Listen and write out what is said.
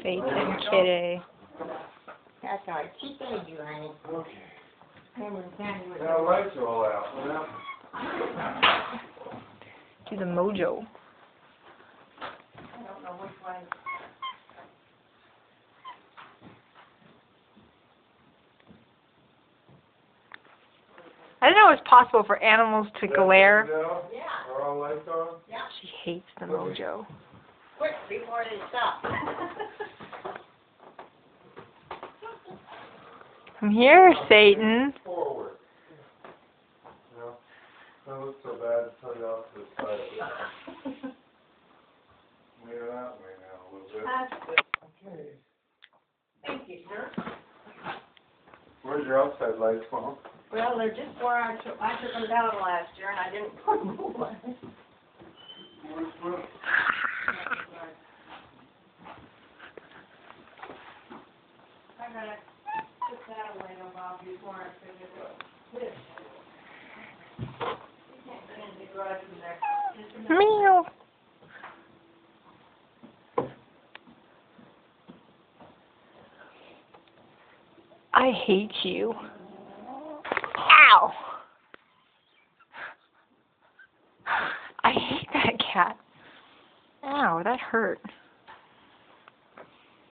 Satan kitty. That's all right. She fed you, honey. Okay. Now, Now, lights are all out. Well, She's a mojo. I don't know which way. I didn't know it was possible for animals to glare. Yeah. Are all lights on? Yeah. She hates the mojo. Quick, before they stop. I'm here, Satan. Forward. No, that looks so bad. Turn it off to the side of it. Lean it that way now a little bit. That's good. Okay. Thank you, sir. Where's your outside lights, Mom? Well, they're just where I took them down last year, and I didn't put them away. Where's my... I gotta put that away, though, Bob, before I finish this. You can't put any garage in there. Just a minute. Meow. I hate you. Ow! I hate that cat. Ow, that hurt.